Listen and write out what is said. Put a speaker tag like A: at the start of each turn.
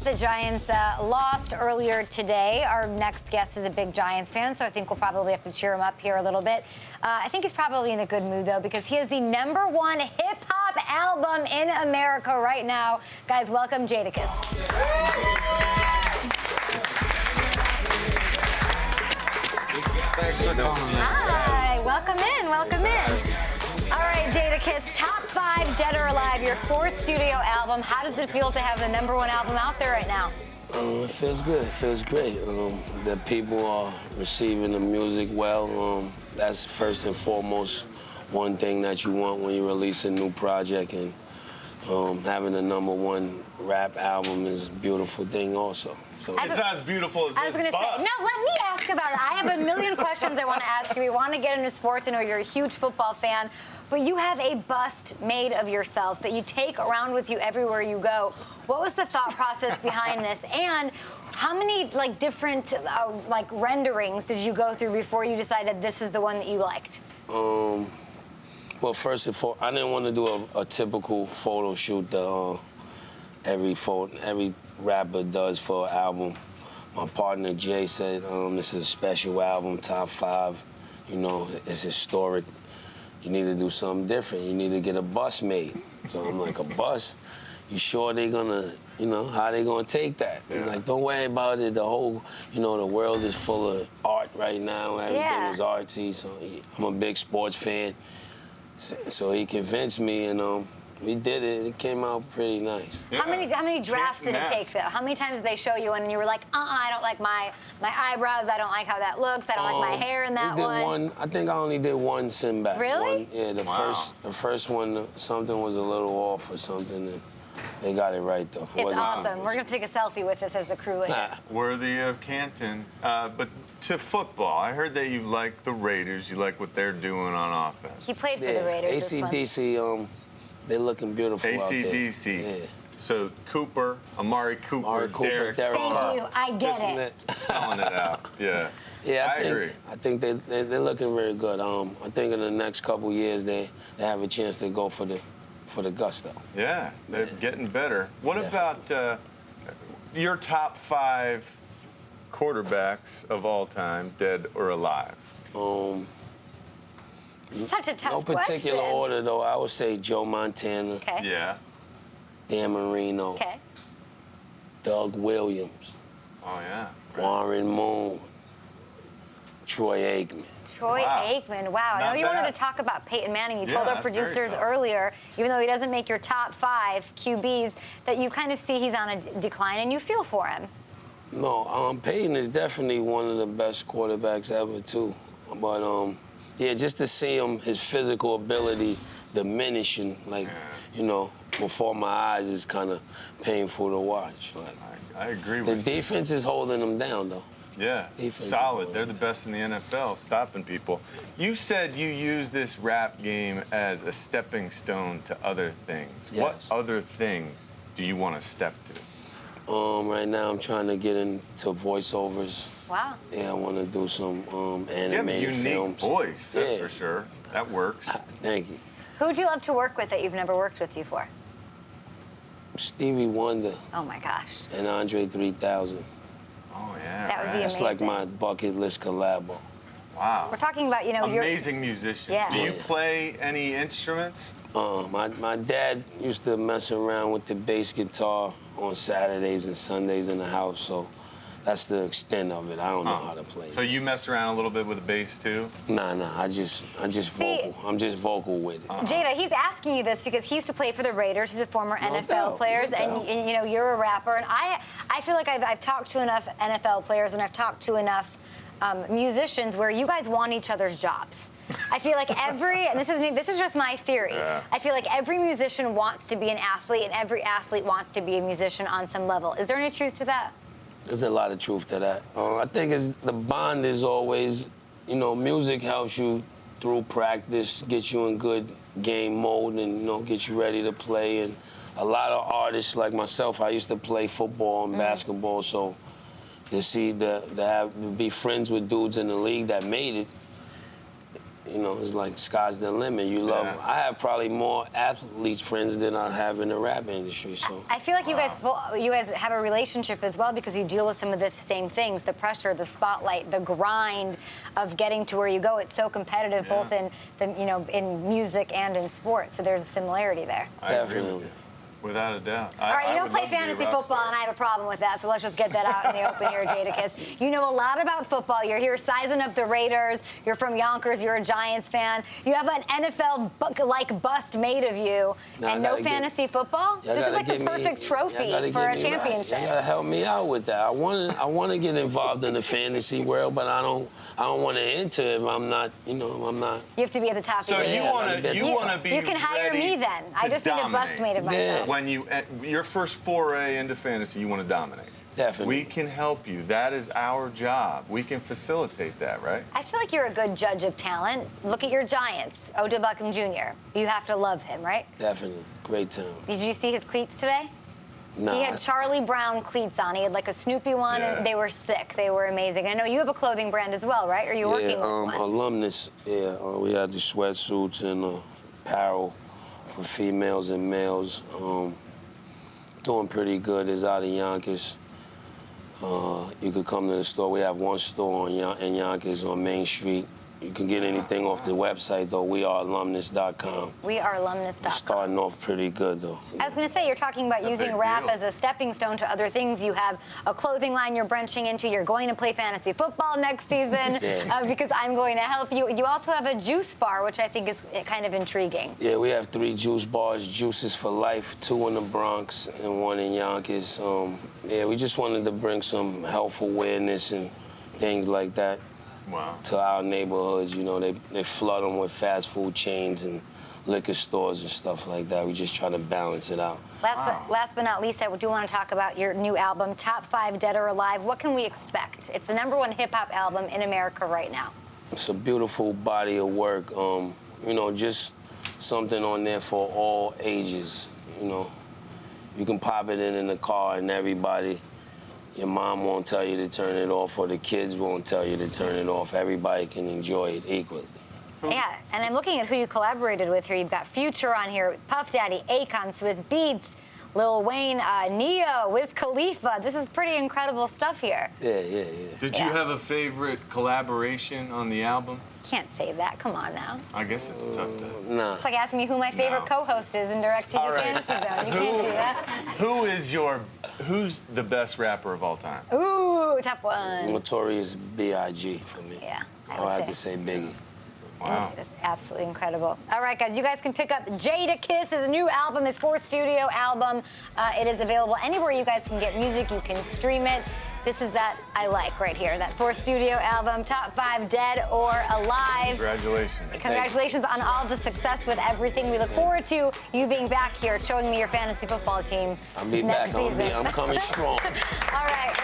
A: The Giants lost earlier today. Our next guest is a big Giants fan, so I think we'll probably have to cheer him up here a little bit. I think he's probably in a good mood, though, because he has the #1 hip-hop album in America right now. Guys, welcome Jadakiss.
B: Thanks for doing this.
A: Hi, welcome in, welcome in. All right, Jadakiss, top 5 Dead or Alive, your 4th studio album. How does it feel to have the #1 album out there right now?
B: It feels good. It feels great. That people are receiving the music well. That's first and foremost one thing that you want when you release a new project. And having a #1 rap album is a beautiful thing also. So.
C: It's not as beautiful as this.
A: I was going to say, no, let me ask about it. I have a million questions I want to ask you. We want to get into sports. I know you're a huge football fan, but you have a bust made of yourself that you take around with you everywhere you go. What was the thought process behind this? And how many different renderings did you go through before you decided this is the one that you liked?
B: Well, first of all, I didn't want to do a typical photo shoot that every rapper does for an album. My partner Jay said, this is a special album, top 5. You know, it's historic. You need to do something different. You need to get a bus made. So I'm like, a bus? You sure they gonna, how they gonna take that? Yeah. Like, don't worry about it. The whole, the world is full of art right now. Everything is artsy. So I'm a big sports fan. So he convinced me, and we did it. It came out pretty nice.
A: Yeah. How many drafts did it take, though? How many times did they show you and you were like, I don't like my eyebrows. I don't like how that looks. I don't like my hair in that one.
B: I think I only did one sim back.
A: Really?
B: The first one, something was a little off or something. And they got it right, though.
A: It's awesome. We're going to take a selfie with us as a crew later.
C: Worthy of Canton. But to football, I heard that you like the Raiders. You like what they're doing on offense.
A: He played for the Raiders.
B: AC/DC, they're looking beautiful out there.
C: AC/DC.
B: Yeah.
C: So Amari Cooper, Derek
A: Thank you. I get it.
C: Spelling it out. Yeah.
B: Yeah,
C: I agree.
B: I think they're looking very good. I think in the next couple years they have a chance to go for the gusto.
C: Yeah, they're getting better. What about your top 5 quarterbacks of all time, dead or alive?
A: Such a tough question.
B: No particular order, though. I would say Joe Montana.
A: Okay.
C: Yeah.
B: Dan Marino.
A: Okay.
B: Doug Williams.
C: Oh, yeah.
B: Warren Moon. Troy Aikman.
A: Troy Aikman. Wow. I know you wanted to talk about Peyton Manning. You told our producers earlier, even though he doesn't make your top 5 QBs, that you kind of see he's on a decline, and you feel for him.
B: No, Peyton is definitely one of the best quarterbacks ever, too. But, yeah, just to see him, his physical ability diminishing, before my eyes is kind of painful to watch.
C: I agree with
B: you.
C: you.
B: The defense is holding them down, though.
C: Yeah, solid. They're the best in the NFL, stopping people. You said you use this rap game as a stepping stone to other things.
B: Yes.
C: What other things do you want to step to?
B: Right now, I'm trying to get into voiceovers.
A: Wow.
B: Yeah, I want to do some animated
C: You have a unique
B: films.
C: voice, that's for sure. That works.
B: Thank you.
A: Who would you love to work with that you've never worked with before?
B: Stevie Wonder.
A: Oh, my gosh.
B: And Andre 3000.
C: Oh, yeah.
A: That would be
B: That's
A: amazing.
B: like my bucket list collabo.
C: Wow.
A: We're talking about,
C: amazing musicians.
A: Yeah.
C: Do you play any instruments?
B: My dad used to mess around with the bass guitar on Saturdays and Sundays in the house, so that's the extent of it. I don't know how to play.
C: So you mess around a little bit with the bass too?
B: Nah, I just vocal. I'm just vocal with it.
A: Jada, he's asking you this because he used to play for the Raiders. He's a former NFL player, and you're a rapper. And I feel like I've talked to enough NFL players and I've talked to enough musicians where you guys want each other's jobs. I feel like and this is just my theory. Yeah. I feel like every musician wants to be an athlete and every athlete wants to be a musician on some level. Is there any truth to that?
B: There's a lot of truth to that. I think the bond is always, music helps you through practice, get you in good game mode and, get you ready to play. And a lot of artists like myself, I used to play football and basketball, so to be friends with dudes in the league that made it, You know, it's like sky's the limit. You love.
C: Yeah.
B: I have probably more athletes friends than I have in the rap industry. So
A: I feel like you guys have a relationship as well because you deal with some of the same things: the pressure, the spotlight, the grind of getting to where you go. It's so competitive, both in in music and in sports. So there's a similarity there.
C: I agree with you. Without a doubt.
A: All right, you don't play fantasy football, and I have a problem with that, so let's just get that out in the open here, Jadakiss. You know a lot about football. You're here sizing up the Raiders. You're from Yonkers. You're a Giants fan. You have an NFL-like bust made of you, and no fantasy football? This is like the perfect trophy for a championship.
B: You gotta help me out with that. I want to get involved in the fantasy world, but I don't want to enter if I'm not, I'm not.
A: You have to be at the top.
C: So you want to be.
A: You can hire me then. I just need a bust made of myself.
C: When your first foray into fantasy, you want to dominate.
B: Definitely.
C: We can help you. That is our job. We can facilitate that, right?
A: I feel like you're a good judge of talent. Look at your Giants, Odell Beckham Jr. You have to love him, right?
B: Definitely. Great talent.
A: Did you see his cleats today?
B: No.
A: He had Charlie Brown cleats on. He had like a Snoopy one, and they were sick. They were amazing. I know you have a clothing brand as well, right? Are you working with one?
B: Alumnus. Yeah, we had the sweatsuits and apparel for females and males. Doing pretty good. It's out of Yonkers. You could come to the store. We have one store in Yonkers on Main Street. You can get anything off the website, though. WeAreAlumnus.com.
A: WeAreAlumnus.com.
B: Starting off pretty good, though.
A: I was going to say, you're talking about using rap as a stepping stone to other things. You have a clothing line you're branching into. You're going to play fantasy football next season because I'm going to help you. You also have a juice bar, which I think is kind of intriguing.
B: Yeah, we have 3 juice bars, Juices for Life, 2 in the Bronx and 1 in Yonkers. Yeah, we just wanted to bring some health awareness and things like that.
C: Wow.
B: To our neighborhoods. You know, they flood them with fast food chains and liquor stores and stuff like that. We just try to balance it out.
A: Last but not least, I do want to talk about your new album, Top 5 Dead or Alive. What can we expect? It's the #1 hip-hop album in America right now.
B: It's a beautiful body of work. Just something on there for all ages. You can pop it in the car and everybody. Your mom won't tell you to turn it off, or the kids won't tell you to turn it off. Everybody can enjoy it equally.
A: Yeah, and I'm looking at who you collaborated with here. You've got Future on here, Puff Daddy, Akon, Swizz Beatz, Lil Wayne, Neo, Wiz Khalifa. This is pretty incredible stuff here.
B: Yeah.
C: Did you have a favorite collaboration on the album?
A: Can't say that. Come on now.
C: I guess it's tough to.
B: Nah.
A: It's like asking me who my favorite co-host is in DIRECTV Fantasy Zone. You can't do that.
C: Who's the best rapper of all time?
A: Ooh, tough one.
B: Notorious B.I.G. for me.
A: Yeah,
B: I have to say Biggie.
C: Wow.
A: It's absolutely incredible. All right, guys, you guys can pick up Jadakiss' new album, his 4th studio album. It is available anywhere you guys can get music. You can stream it. This is that I like right here, that 4th studio album, Top 5 Dead or Alive.
C: Congratulations.
A: Congratulations on all the success with everything. We look forward to you being back here, showing me your fantasy football team
B: I'll be
A: next
B: back.
A: season.
B: I'm coming strong.
A: All right.